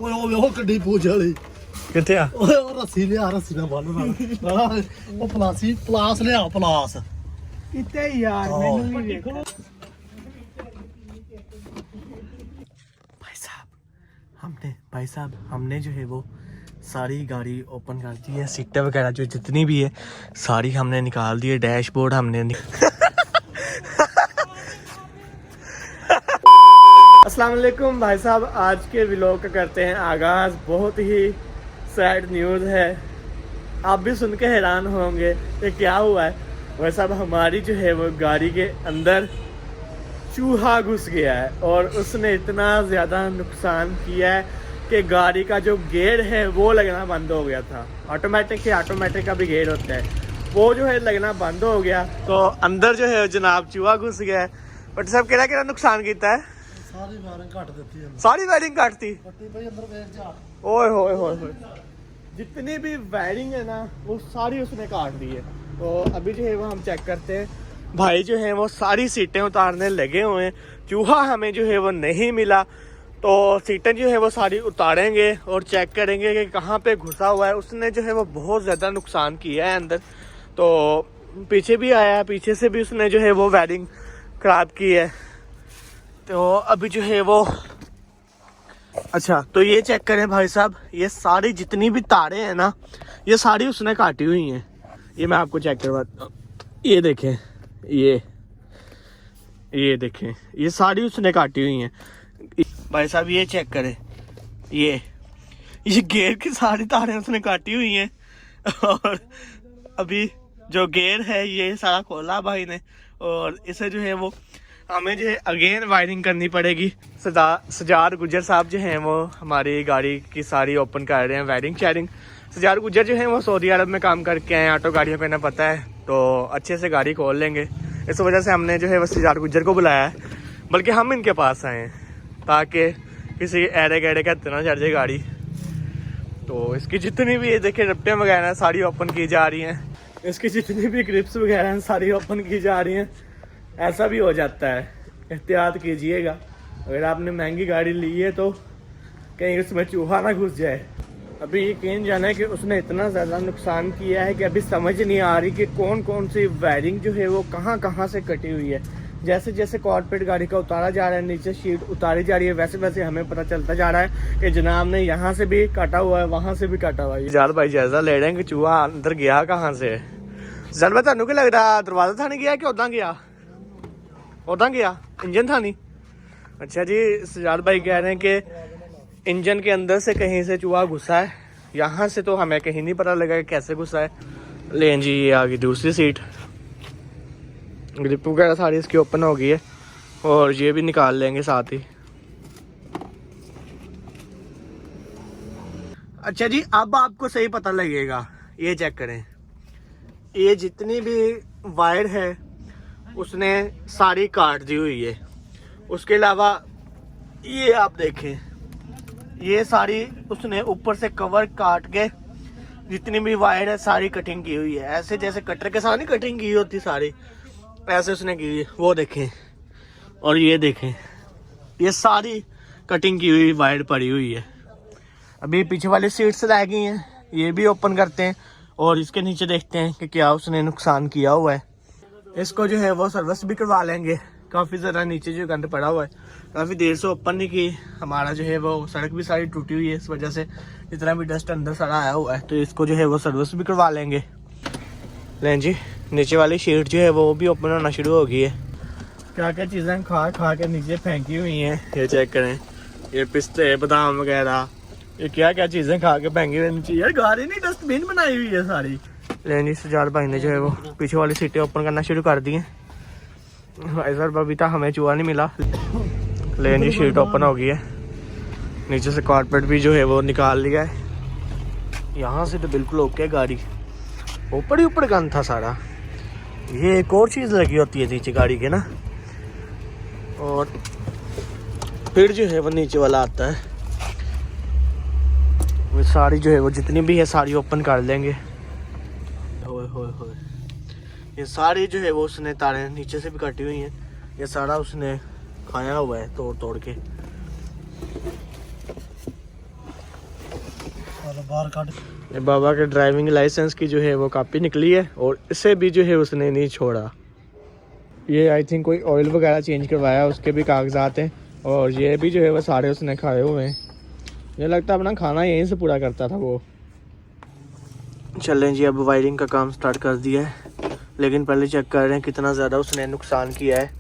ਓਏ ਉਹ ਗੱਡੀ ਪੂਛ ਵਾਲੀ ਕਿੱਥੇ ਆ? ਓਏ ਉਹ ਰੱਸੀ ਲਿਆ, ਰੱਸੀ ਨਾਲ ਬੰਨ ਨਾਲ ਉਹ ਪਲਾਸ ਲਿਆ ਪਲਾਸ कितने यार मैंने भी देखा। भाई साहब हमने जो है वो सारी गाड़ी ओपन कर दी है। सीटें वगैरह जो जितनी भी है सारी हमने निकाल दी है। डैशबोर्ड हमने अस्सलाम वालेकुम भाई साहब, आज के व्लॉग का करते हैं आगाज़। बहुत ही सैड न्यूज़ है, आप भी सुन के हैरान होंगे कि क्या हुआ है। वैसे अब हमारी जो है वो गाड़ी के अंदर चूहा घुस गया है और उसने इतना ज़्यादा नुकसान किया है कि गाड़ी का जो गेयर है वो लगना बंद हो गया था। ऑटोमेटिक का भी गेयर होता है, वो जो है लगना बंद हो गया। तो अंदर जो है जनाब चूहा घुस गया है। बट सब केड़ा नुकसान किया है? सारी वायरिंग काट देती है, सारी वायरिंग काटती। कट्टी भाई अंदर वेयर जा। ओए होए होए होए, जितनी भी वायरिंग है ना वो सारी उसने काट दी है। तो अभी जो है वो हम चेक करते हैं। भाई जो है वो सारी सीटें उतारने लगे हुए हैं। चूहा हमें जो है वो नहीं मिला, तो सीटें जो है वो सारी उतारेंगे और चेक करेंगे कि कहाँ पे घुसा हुआ है। उसने जो है वो बहुत ज़्यादा नुकसान किया है अंदर। तो पीछे भी आया है, पीछे से भी उसने जो है वो वायरिंग खराब की है। तो अभी जो है वो अच्छा, तो ये चेक करें भाई साहब, ये सारी जितनी भी तारें हैं ना ये सारी उसने काटी हुई हैं। ये मैं आपको चेक करवाता हूँ, ये देखें, ये देखें, ये सारी उसने काटी हुई हैं भाई साहब। ये चेक करें, ये गेयर की सारी तारें उसने काटी हुई हैं। और अभी जो गेयर है ये सारा खोला भाई ने, और इसे जो है वो हमें जो है अगेन वायरिंग करनी पड़ेगी। सजार गुजर साहब जो हैं वो हमारी गाड़ी की सारी ओपन कर रहे हैं वायरिंग शेयरिंग। सजार गुजर जो हैं वो सऊदी अरब में काम करके आए, ऑटो गाड़ियों का ना पता है, तो अच्छे से गाड़ी खोल लेंगे। इस वजह से हमने जो है वो सजार गुजर को बुलाया है, बल्कि हम इनके पास आए हैं ताकि किसी एड़े गैड़े का इतना चढ़ जाए गाड़ी। तो इसकी जितनी भी ये देखिए रप्पे वगैरह सारी ओपन की जा रही हैं, इसकी जितनी भी ग्रिप्स वगैरह हैं सारी ओपन की जा रही हैं। ऐसा भी हो जाता है, एहतियात कीजिएगा। अगर आपने महंगी गाड़ी ली है तो कहीं उसमें चूहा ना घुस जाए। अभी यकीन जाना है कि उसने इतना ज़्यादा नुकसान किया है कि अभी समझ नहीं आ रही कि कौन कौन सी वायरिंग जो है वो कहाँ कहाँ से कटी हुई है। जैसे जैसे कॉर्पोरेट गाड़ी का उतारा जा रहा है, नीचे शीट उतारी जा रही है, वैसे वैसे हमें पता चलता जा रहा है कि जनाब ने यहाँ से भी काटा हुआ है, वहाँ से भी काटा हुआ है। यार भाई जायजा ले रहे हैं कि चूहा अंदर गया कहाँ से। जल मैं थानू क्या लग रहा, दरवाजा थाने गया कि उदा गया? उदा गया, इंजन था नहीं। अच्छा जी, सजाद भाई कह रहे हैं कि इंजन के अंदर से कहीं से चूहा घुसा है, यहाँ से तो हमें कहीं नहीं पता लगा कि कैसे घुसा है। लें जी, ये आ गई दूसरी सीट, ग्रिप वगैरह सारी इसकी ओपन हो गई है और ये भी निकाल लेंगे साथ ही। अच्छा जी, अब आपको सही पता लगेगा। ये चेक करें, ये जितनी भी वायर है उसने सारी काट दी हुई है। उसके अलावा ये आप देखें, ये सारी उसने ऊपर से कवर काट के जितनी भी वायर है सारी कटिंग की हुई है। ऐसे जैसे कटर के साथ नहीं कटिंग की होती सारी, ऐसे उसने की है। वो देखें, और ये देखें, ये सारी कटिंग की हुई वायर पड़ी हुई है। अभी पीछे वाली सीट्स रह गई हैं, ये भी ओपन करते हैं और इसके नीचे देखते हैं कि क्या उसने नुकसान किया हुआ है। इसको जो है वो सर्विस भी करवा लेंगे। काफ़ी ज़्यादा नीचे जो गंद पड़ा हुआ है, काफ़ी देर से ओपन नहीं की। हमारा जो है वो सड़क भी सारी टूटी हुई है, इस वजह से जितना भी डस्ट अंदर सारा आया हुआ है, तो इसको जो है वो सर्विस भी करवा लेंगे। लें जी, नीचे वाली शीट जो है वो भी ओपन होना शुरू हो गई है। क्या क्या चीज़ें खा खा के नीचे फेंकी हुई हैं, ये चेक करें। ये पिस्ते, बादाम वगैरह, ये क्या क्या चीज़ें खा के फेंकी हुई नीचे। यार गाड़ी नहीं, डस्टबिन बनाई हुई है सारी। लें जी, सजाद भाई ने जो है वो पीछे वाली सीटें ओपन करना शुरू कर दी हैं। भाई साहब अभी तक हमें चूहा नहीं मिला। लें जी, शीट ओपन हो गई है, नीचे से कारपेट भी जो है वो निकाल लिया है। यहाँ से तो बिल्कुल ओके गाड़ी, ऊपर ही ऊपर गंद था सारा। ये एक और चीज़ लगी होती है नीचे गाड़ी के ना, और फिर जो है वो नीचे वाला आता है। वो सारी जो है वो जितनी भी है सारी ओपन कर लेंगे। होए होए होए, ये सारी जो है वो उसने तारें नीचे से भी काटी हुई हैं, ये सारा उसने खाया हुआ है तोड़ तोड़ के। बाहर काट। ये बाबा के ड्राइविंग लाइसेंस की जो है वो कॉपी निकली है और इसे भी जो है उसने नहीं छोड़ा। ये आई थिंक कोई ऑयल वगैरह चेंज करवाया, उसके भी कागजात हैं और ये भी जो है वो सारे उसने खाए हुए हैं। मुझे लगता है अपना खाना यहीं से पूरा करता था वो। चलें जी, अब वायरिंग का काम स्टार्ट कर दिया है, लेकिन पहले चेक कर रहे हैं कितना ज़्यादा उसने नुकसान किया है।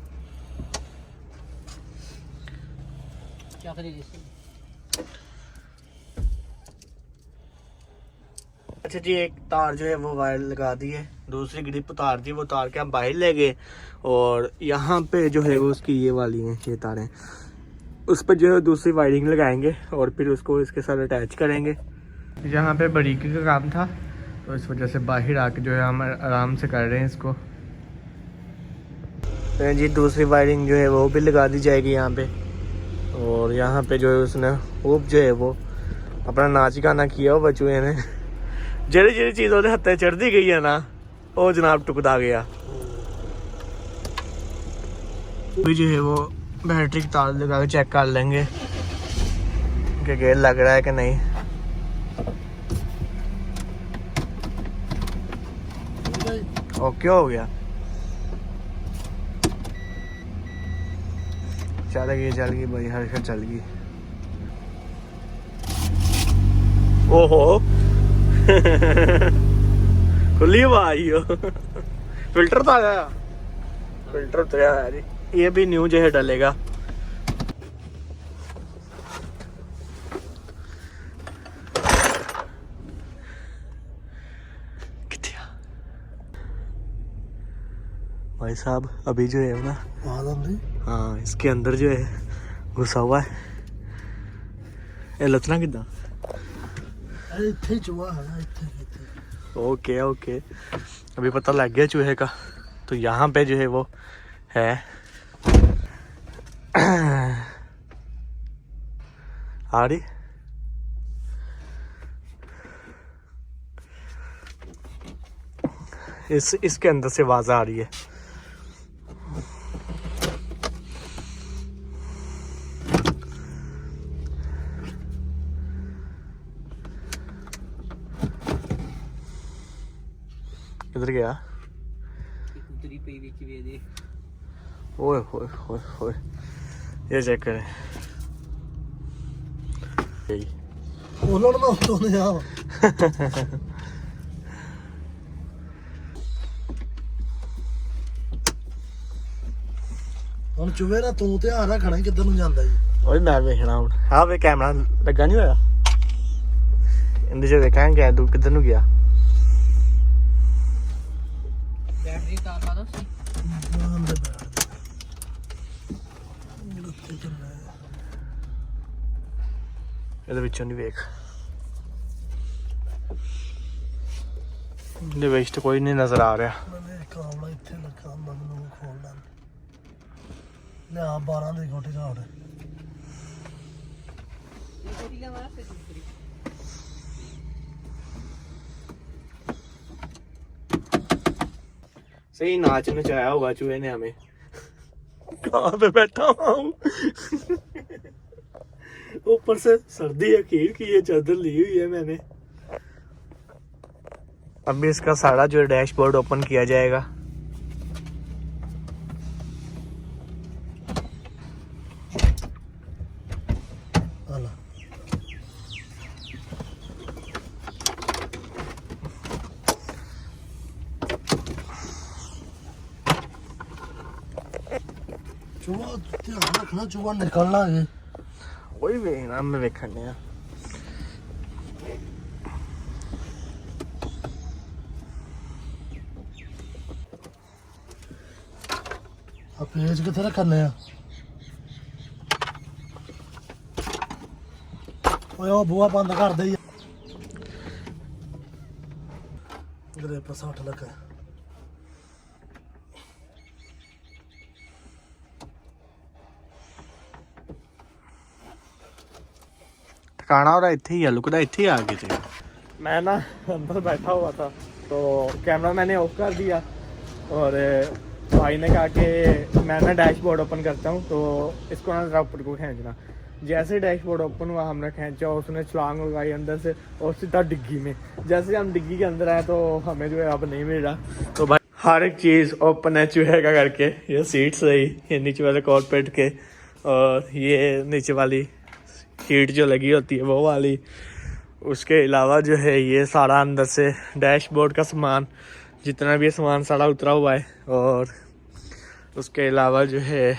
अच्छा जी, एक तार जो है वो वायर लगा दी है, दूसरी ग्रिप उतार दी, वो तार के हम बाहर ले गए और यहाँ पे जो है वो उसकी ये वाली हैं ये तारें, उस पर जो है दूसरी वायरिंग लगाएंगे और फिर उसको इसके साथ अटैच करेंगे। यहाँ पे बारीकी का काम था तो इस वजह से बाहर आके जो है हम आराम से कर रहे हैं इसको। तो जी दूसरी वायरिंग जो है वो भी लगा दी जाएगी यहाँ पे। और यहाँ पे जो है उसने खूब जो है वो अपना नाच गाना किया हो बचुए ने। ਜਿਹੜੀ ਜਿਹੜੀ चीज़ ਉਹਦੇ हत्थे चढ़ती गई है ना वो जनाब टुकदा गया। भी जो है वो बैटरी की तार लगा के चेक कर लेंगे कि गेयर लग रहा है कि नहीं। ओके हो गया, चल गई भाई, हर्षद चल गई। ओहो खुली हवा आई हो। फिल्टर तो आया, फिल्टर उतरा है जी। ये भी न्यू जो है डलेगा। भाई साहब अभी जो है ना, हाँ इसके अंदर जो है घुसा हुआ है। ये लचना कितना ओके ओके, अभी पता लग गया चूहे का। तो यहाँ पे जो है वो है आ रही इसके अंदर से आवाज आ रही है। किधर गया? ओए होए होए होए, ये चेक करें। ਹੁਣ ਚੁਵੇ ਨਾ ਤੂੰ ਧਿਆਨ ਰੱਖਣਾ ਕਿੱਧਰ ਨੂੰ ਜਾਂਦਾ ਜੀ। ਓਏ ਮੈਂ ਵੇਖਣਾ ਹੁਣ। ਆਹ ਵੇ ਕੈਮਰਾ ਲੱਗਾ ਨਹੀਂ ਹੋਇਆ ਇਹਦੇ 'ਚ, ਵੇਖਾਂਗੇ ਤੂੰ ਕਿੱਧਰ ਨੂੰ ਗਿਆ। बैटरी तार ला दो ਇਹਦੇ ਵਿੱਚੋਂ ਨਹੀਂ ਵੇਖ, ਇਹਦੇ ਵਿੱਚ ਤਾਂ ਕੋਈ ਨਹੀਂ ਨਜ਼ਰ ਆ ਰਿਹਾ। ਕਾਮਲਾ ਇੱਥੇ ਲੱਗਾ, ਮੈਨੂੰ ਖੋਲਣਾ ਲਿਆ 12 ਦੇ ਕੋਠੇ ਝਾੜ। सही नाच नचाया होगा चूहे ने हमें। कहाँ पे बैठा हूँ ऊपर से सर्दी अखीर की ये चादर ली हुई है मैंने। अभी इसका सारा जो डैशबोर्ड ओपन किया जाएगा। चूहा ध्यान रखना, चूहा निकलना है। वही वेखना मैं वेखने पेज कितने रखने बुआ बंद कर दे। ग्रिप 60 लगा। ठिकाना और इतने ही है, लुकदा इतने ही आ गए थे। मैं ना अंदर बैठा हुआ था तो कैमरा मैंने ऑफ कर दिया और भाई ने कहा कि मैं ना डैशबोर्ड ओपन करता हूँ तो इसको ना ज़रा ऊपर को खींचना। जैसे डैशबोर्ड ओपन हुआ हमने खींचा, उसने छलांग लगाई अंदर से और सीधा डिग्गी में। जैसे हम डिग्गी के अंदर आए तो हमें जो है अब नहीं मिल रहा। तो भाई हर एक चीज़ ओपन है चूहे का करके। ये सीट्स रही, ये नीचे वाले कॉर्पेट के, और ये नीचे वाली शीट जो लगी होती है वो वाली। उसके अलावा जो है ये सारा अंदर से डैशबोर्ड का सामान, जितना भी सामान सारा उतरा हुआ है। और उसके अलावा जो है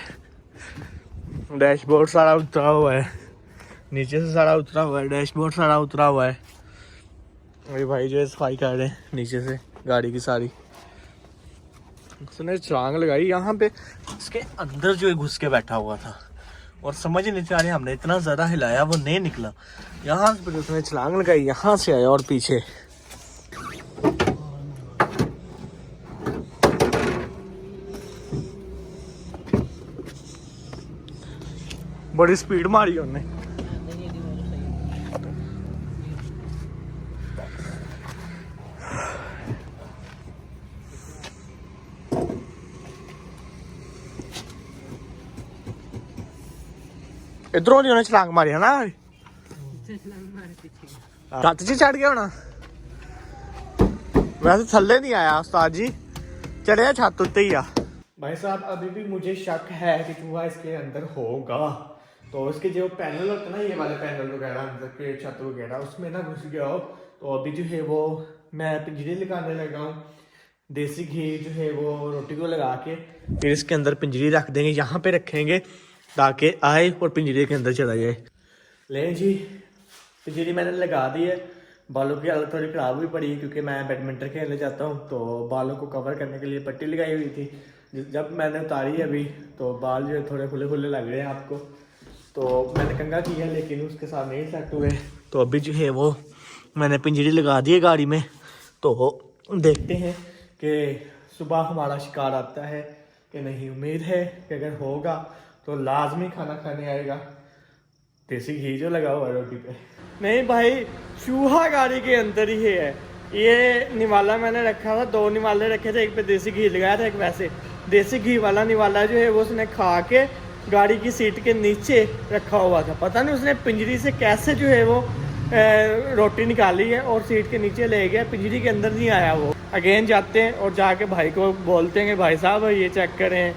डैशबोर्ड सारा उतरा हुआ है, नीचे से सारा उतरा हुआ है, डैशबोर्ड सारा उतरा हुआ है। अरे भाई जो है सफाई कर रहे हैं नीचे से गाड़ी की सारी। उसने छलांग लगाई यहाँ पे, इसके अंदर जो है घुस के बैठा हुआ था और समझ ही नहीं आ रही, हमने इतना ज़्यादा हिलाया वो नहीं निकला। यहाँ पर उसने छलांग लगाई, यहाँ से आया और पीछे। बड़ी स्पीड मारी उन्हें। इधरों नहीं उन्हें छलांग मारी है ना, छत च चढ़ गया होना। वैसे थल्ले नहीं आया उस्ताद जी, चढ़िया छत उत्ते ही आ। भाई साहब अभी भी मुझे शक है कि चूहा इसके अंदर होगा। तो इसके जो पैनल होते हैं ना, ये वाले पैनल वगैरह अंदर के छत वगैरह, उसमें ना घुस गया हो। तो अभी जो है वो मैं पिंजरे लगाने लगा हूँ। देसी घी जो है वो रोटी को लगा के फिर इसके अंदर पिंजरी रख देंगे, यहाँ पे रखेंगे ताकि आए और पिंजरे के अंदर चला जाए। ले जी पिंजरी मैंने लगा दी है। बालों की हालत थोड़ी ख़राब हुई पड़ी क्योंकि मैं बैडमिंटन खेलने जाता हूँ, तो बालों को कवर करने के लिए पट्टी लगाई हुई थी। जब मैंने उतारी अभी तो बाल जो है थोड़े खुले खुले लग रहे हैं आपको। तो मैंने कंघा किया लेकिन उसके साथ नहीं सेट हुए। तो अभी जो है वो मैंने पिंजरी लगा दी है गाड़ी में। तो देखते हैं कि सुबह हमारा शिकार आता है कि नहीं। उम्मीद है कि अगर होगा तो लाजमी खाना खाने आएगा। देसी घी जो लगा हुआ है रोटी पे। नहीं भाई, चूहा गाड़ी के अंदर ही है। ये निवाला मैंने रखा था, 2 निवाले रखे थे, एक पे देसी घी लगाया था, एक वैसे। देसी घी वाला निवाला जो है वो उसने खा के गाड़ी की सीट के नीचे रखा हुआ था। पता नहीं उसने पिंजरी से कैसे जो है वो रोटी निकाली है और सीट के नीचे ले गया, पिंजरी के अंदर नहीं आया वो। अगेन जाते हैं और जाके भाई को बोलते हैं कि भाई साहब ये चेक करें,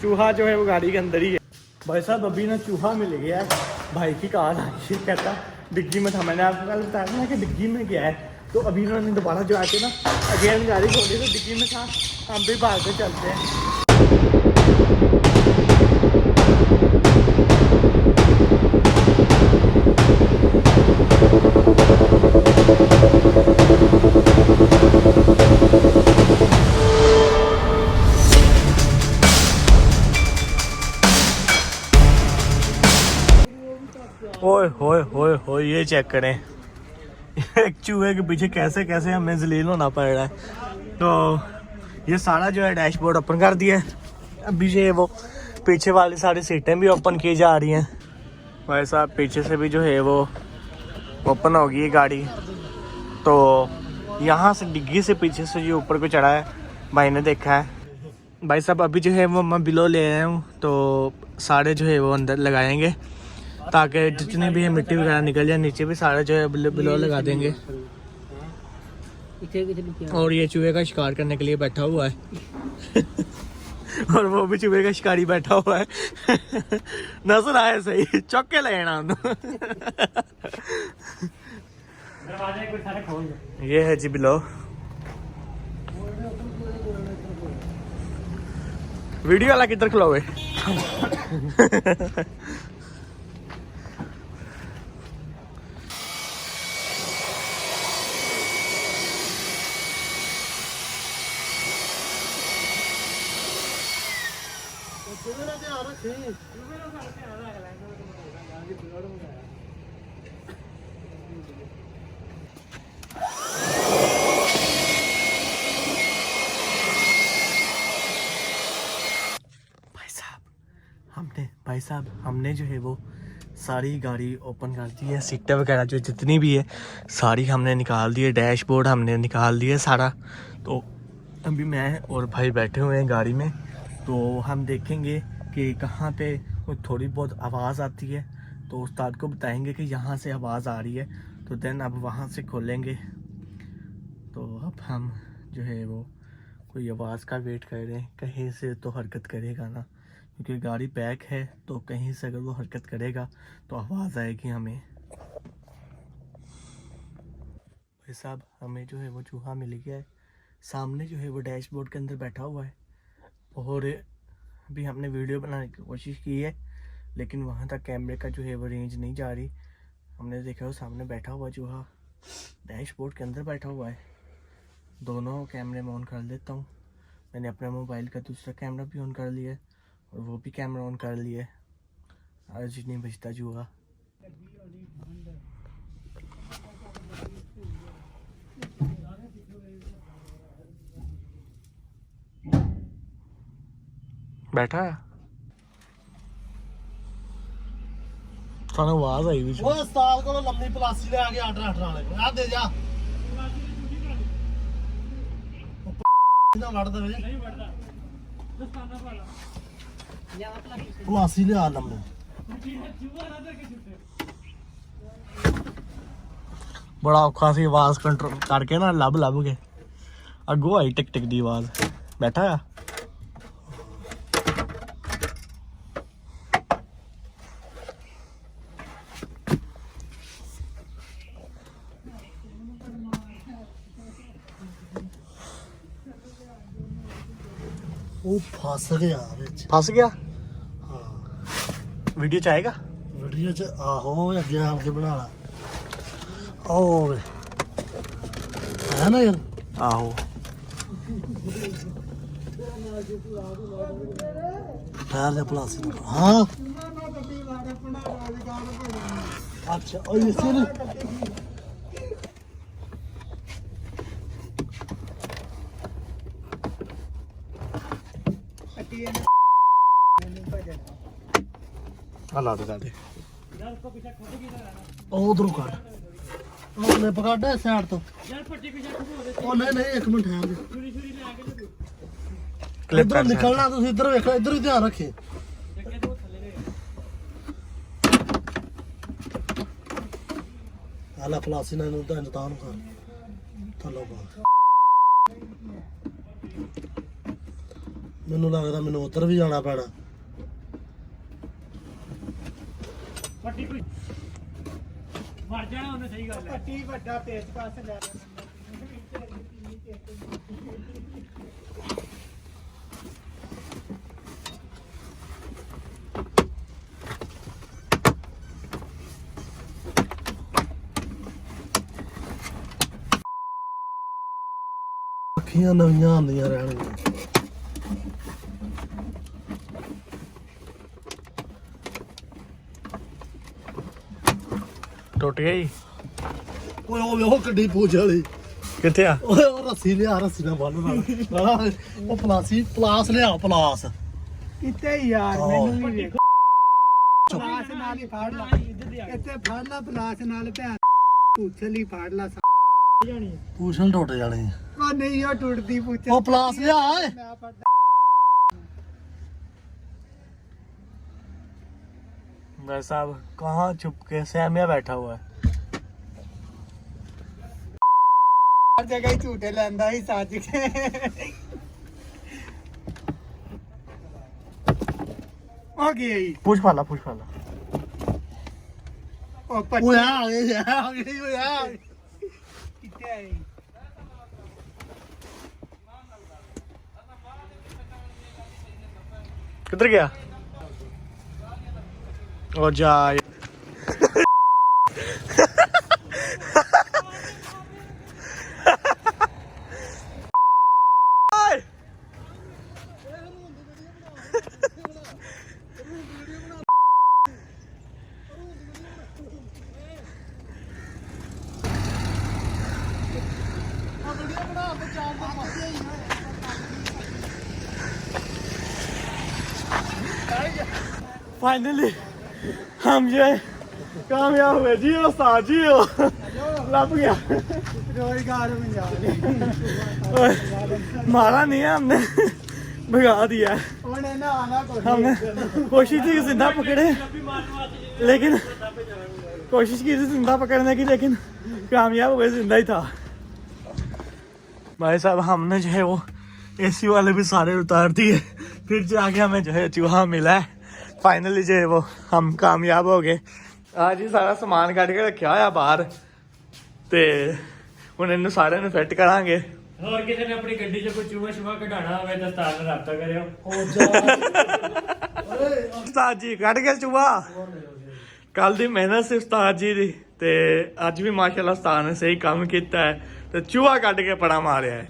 चूहा जो है वो गाड़ी के अंदर ही है। भाई साहब अभी ना चूहा मिल गया है। भाई की कार आई है, कहता डिग्गी में था। मैंने आपको कल बताया ना कि डिग्गी में गया है। तो अभी इन्होंने दोबारा जो आके ना अगेन गाड़ी खोली तो डिग्गी में था। हम भी भाग के चलते हैं। ओए होए होए होए, ये चेक करें एक चूहे के पीछे कैसे कैसे हमें जलील होना पड़ रहा है। तो ये सारा जो है डैशबोर्ड ओपन कर दिया है। अभी जो है वो पीछे वाली सारी सीटें भी ओपन की जा रही हैं। भाई साहब पीछे से भी जो है वो ओपन होगी ये गाड़ी। तो यहाँ से डिग्गी से पीछे से जो ऊपर को चढ़ा है भाई ने देखा है। भाई साहब अभी जो है वो मैं बिलो ले आया हूँ, तो सारे जो है वो अंदर लगाएंगे ताकि जितनी भी है मिट्टी वगैरह निकल जाए। नीचे भी सारा जो है बिलो लगा देंगे। और ये चूहे का शिकार करने के लिए बैठा हुआ है और वो भी चूहे का शिकारी बैठा हुआ है नजर आए सही, चौके लेना ये है जी बिलो। वीडियो वाला किधर खिलाओगे भाई साहब हमने जो है वो सारी गाड़ी ओपन कर दी है। सीटें वगैरह जो जितनी भी है सारी हमने निकाल दी है। डैशबोर्ड हमने निकाल दिया सारा। तो अभी मैं और भाई बैठे हुए हैं गाड़ी में। तो हम देखेंगे कि कहाँ पे कोई थोड़ी बहुत आवाज़ आती है तो उस्ताद को बताएंगे कि यहाँ से आवाज़ आ रही है, तो देन अब वहाँ से खोलेंगे। तो अब हम जो है वो कोई आवाज़ का वेट कर रहे हैं, कहीं से तो हरकत करेगा ना, क्योंकि गाड़ी पैक है, तो कहीं से अगर वो हरकत करेगा तो आवाज़ आएगी हमें। भाई साहब हमें जो है वो चूहा मिल गया है, सामने जो है वो डैशबोर्ड के अंदर बैठा हुआ है, और अभी हमने वीडियो बनाने की कोशिश की है लेकिन वहाँ तक कैमरे का जो है वो रेंज नहीं जा रही। हमने देखा वो सामने बैठा हुआ चूहा डैशबोर्ड के अंदर बैठा हुआ है। दोनों कैमरे में ऑन कर लेता हूँ। मैंने अपने मोबाइल का दूसरा कैमरा भी ऑन कर लिया है और वो भी कैमरा ऑन कर लिया है। आज नहीं बचता चूहा। बैठा है ਸਾਨੂੰ ਆਵਾਜ਼ ਆਈ ਵਿੱਚ। ਉਹ ਉਸਤਾਦ ਕੋਲੋਂ ਲੰਮੀ ਪਲਾਸੀ ਲੈ ਕੇ ਆਰਡਰ ਵਾਲੇ ਕੋਲ ਆ ਦੇ ਜਾ ਨਾ ਵੜਦਾ ਵੇ ਨਹੀਂ ਵੜਦਾ ਦਸਤਾਨਾ ਵਾਲਾ ਪਲਾਸੀ ਲਿਆ ਲੰਮੀ ਬੜਾ ਔਖਾ ਸੀ ਆਵਾਜ਼ ਕੰਟਰੋਲ ਕਰਕੇ ਨਾ ਲੱਭ ਕੇ ਅੱਗੋਂ ਆਈ ਟਿਕ ਟਿਕ ਦੀ ਆਵਾਜ਼। ਬੈਠਾ ਆ ਉਹ ਫਸ ਗਿਆ ਵਿੱਚ। ਫਸ ਗਿਆ। ਹਾਂ ਵੀਡੀਓ ਚ ਆਏਗਾ। ਵੀਡੀਓ ਚ ਆਹੋ ਅੱਗੇ ਆਪ ਕੇ ਬਣਾ ਲਾ। ਉਹ ਵੇ ਹੈ ਨਾ ਯਾਰ। ਆਹੋ ਪੈਰ ਦੇ ਪਲਾਸੀ ਨੂੰ। ਹਾਂ ਅੱਛਾ ਉਹ ਇਸੇ ਨੇ ਲਾ ਦੇ ਲਾ ਦੇ। ਉਹ ਉਧਰੋਂ ਕੱਢ ਉਹਨੇ ਪਕੜ ਸਾਈਡ ਤੋਂ ਉਹ ਨਹੀਂ ਇੱਕ ਮਿੰਟ ਠਹਿਰ ਜਾ ਕਲਿੱਪ ਇੱਧਰੋਂ ਨਿਕਲਣਾ ਤੁਸੀਂ ਇੱਧਰ ਵੇਖੋ ਇੱਧਰ ਹੀ ਧਿਆਨ ਰੱਖੇ ਆਲਾ ਪਲਾਸੀ ਨਾਲ ਨੂੰ ਤਾਂ ਇੰਤਾਨ ਕਰ ਥੱਲੋਂ ਪਾ ਮੈਨੂੰ ਲੱਗਦਾ ਮੈਨੂੰ ਉੱਧਰ ਵੀ ਜਾਣਾ ਪੈਣਾ ਪੱਟੀ ਕੋਈ ਮਰ ਜਾਣਾ ਉਹਨੇ ਸਹੀ ਗੱਲ ਹੈ ਪੱਟੀ ਵੱਡਾ ਪੇਚ ਪਾਸ ਲੈ ਅੱਖੀਆਂ ਨਵੀਆਂ ਆਉਂਦੀਆਂ ਰਹਿਣਗੀਆਂ ਟੁੱਟ ਗਿਆ ਜੀ। ਓਏ ਉਹ ਗੱਡੀ ਪੂਛ ਵਾਲੀ ਕਿੱਥੇ ਆ? ਓਏ ਉਹ ਰੱਸੀ ਲਿਆ ਰੱਸੀ ਨਾਲ ਬੰਨ ਨਾਲ ਉਹ ਪਲਾਸ ਲਿਆ ਪਲਾਸ ਕਿਤੇ ਯਾਰ ਮੈਨੂੰ ਵੀ ਵੇਖ ਪਲਾਸ ਨਾਲ ਹੀ ਫੜ ਲਾ ਇੱਥੇ ਫੜ ਲਾ ਪਲਾਸ ਨਾਲ ਭੈਣ ਪੁੱਛਲੀ ਫੜ ਲਾ ਜਾਣੀ ਪੂਛਲ ਟੁੱਟ ਜਾਣੀ ਉਹ ਨਹੀਂ ਉਹ ਟੁੱਟਦੀ ਪੁੱਛ ਉਹ ਪਲਾਸ ਲਿਆ ਓਏ ਮੈਂ ਫੜ भाई साहब कहाँ छुप के सहमिया बैठा हुआ है। हर जगह ही झूठे लेंदा ही सच के हो गया ही पूछ पाला ओ पट्टी ਓਏ ਆ ਗਏ ਓਏ ਆ किथे आई किधर गया? ओ जा फाइनली हम जो है कामयाब हुए जी। उस्ताद जी हो लग गया रोजगार में जा मारा नहीं है हमने भगा दिया। उन्हें ना आना हमने कोशिश की जिंदा पकड़े, लेकिन कोशिश की थी जिंदा पकड़ने की, लेकिन कामयाब हो गए, जिंदा ही था। भाई साहब हमने जो है वो एसी वाले भी सारे उतार दिए, फिर जाके हमें जो है चूहा मिला है। फाइनली जो है वो हम कामयाब हो गए। आज ही सारा समान कट के रखा होया बाहर, ते हुण इन्हू सारे नू फिट करांगे। और किसी ने अपनी गड्डी च कोई चूहा शुहा कढाना होवे तो उस्ताद नाल राबता करियो। उस्ताद जी कट गया चूहा। कल दी मेहनत से उस्ताद जी दी, ते अज भी माशाल्लाह उस्ताद ने सही काम किया है, तो चूहा कट के पड़ा मारिया है।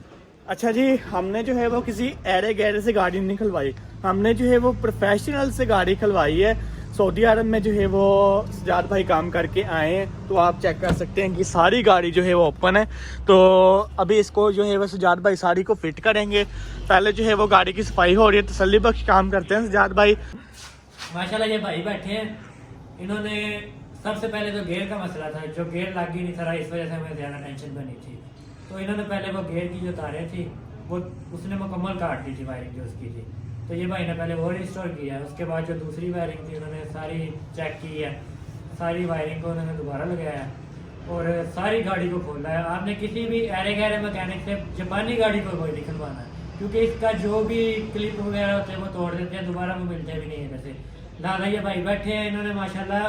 अच्छा जी, हमने जो है वो किसी एरे गैरे से गाड़ी नहीं खलवाई, हमने जो है वो प्रोफेशनल से गाड़ी खलवाई है। सऊदी अरब में जो है वो सजाद भाई काम करके आए हैं, तो आप चेक कर सकते हैं कि सारी गाड़ी जो है वो ओपन है। तो अभी इसको जो है वो सजाद भाई सारी को फिट करेंगे। पहले जो है वो गाड़ी की सफाई हो रही है, तसल्ली बख्श काम करते हैं सजाद भाई। माशाल्लाह ये भाई बैठे हैं, इन्होंने सबसे पहले तो गेयर का मसला था, जो गेयर लग ही नहीं था, इस वजह से हमें ज्यादा टेंशन बनी थी। तो इन्होंने पहले वो गेयर की जो तारें थी वो उसने मुकम्मल काट दी थी, वायरिंग जो उसकी थी। तो ये भाई ने पहले वो रिस्टोर किया, उसके बाद जो दूसरी वायरिंग थी उन्होंने सारी चेक की है, सारी वायरिंग को उन्होंने दोबारा लगाया और सारी गाड़ी को खोला है। आपने किसी भी एरे गहरे मैकेनिक से जापानी गाड़ी को कोई नहीं खुलवाना है, क्योंकि इसका जो भी क्लिप वगैरह होते हैं वो तोड़ देते हैं, दोबारा वो मिलते भी नहीं है। वैसे लाला ये भाई बैठे हैं, इन्होंने माशाल्लाह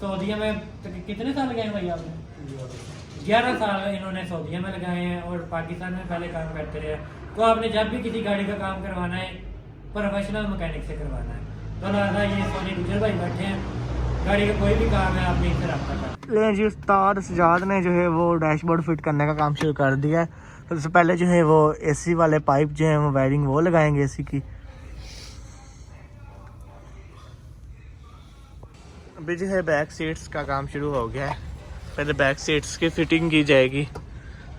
सऊदीया में कितने साल गए हैं भाई आपने? 11 साल इन्होंने सऊदीया में लगाए हैं और पाकिस्तान में पहले काम करते रहे। तो आपने जब भी किसी गाड़ी का काम करवाना है प्रोफेशनल मैकेनिक से करवाना है। तो लिहाजा ये सोनी गुजर भाई बैठे हैं, गाड़ी का कोई भी काम है आपने इनसे रब्ता कर। जी उस्ताद सजाद ने जो है वो डैशबोर्ड फिट करने का काम शुरू कर दिया है। तो सबसे पहले जो है वो एसी वाले पाइप जो है वो वायरिंग वो लगाएंगे एसी की। अभी जो है बैक सीट्स का काम शुरू हो गया है। पहले बैक सीट्स की फिटिंग की जाएगी,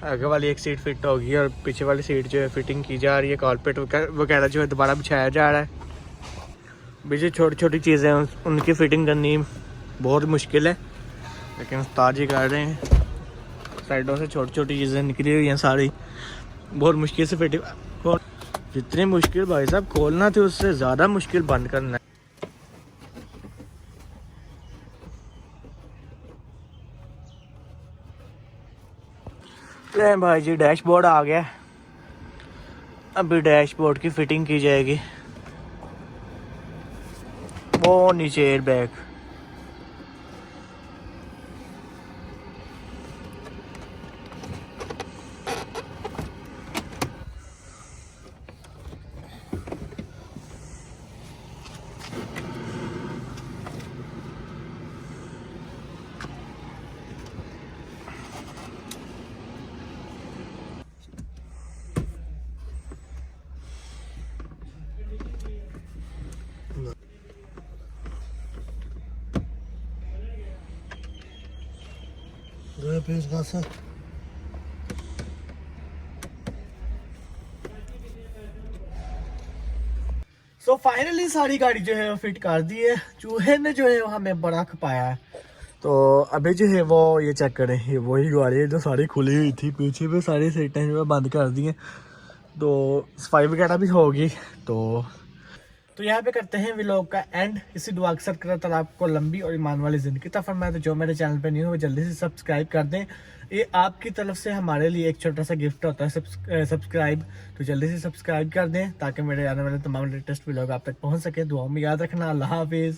आगे वाली एक सीट फिट होगी और पीछे वाली सीट जो है फिटिंग की जा रही है। कारपेट वगैरह जो है दोबारा बिछाया जा रहा है। अभी जो छोटी छोटी चीज़ें हैं उनकी फिटिंग करनी बहुत मुश्किल है, लेकिन उस्ताद जी कर रहे हैं। साइडों से छोटी छोटी चीज़ें निकली हुई हैं सारी, बहुत मुश्किल से फिटिंग। जितनी मुश्किल भाई साहब खोलना थी उससे ज़्यादा मुश्किल बंद करना है। ले भाई जी डैशबोर्ड आ गया, अभी डैशबोर्ड की फिटिंग की जाएगी। वो नीचे एयर बैग, दो पीस का से सो फाइनली सारी गाड़ी जो है वो फिट कर दी है। चूहे ने जो है वो हमें बड़ा खपाया है। तो अभी जो है वो ये चेक करें, ये वही गाड़ी है जो सारी खुली हुई थी, पीछे भी सारी सीटें जो है बंद कर दी हैं। तो सफाई वगैरह भी होगी। तो यहाँ पे करते हैं व्लॉग का एंड। इसी दुआ अक्सर करता था आपको लंबी और ईमान वाली ज़िंदगी अता फरमाए। तो जो मेरे चैनल पे नहीं हो वो जल्दी से सब्सक्राइब कर दें, ये आपकी तरफ से हमारे लिए एक छोटा सा गिफ्ट होता है सब्सक्राइब। तो जल्दी से सब्सक्राइब कर दें ताकि मेरे आने वाले तमाम लेटेस्ट व्लॉग आप तक पहुँच सके। दुआओं में याद रखना। अल्लाह हाफिज़।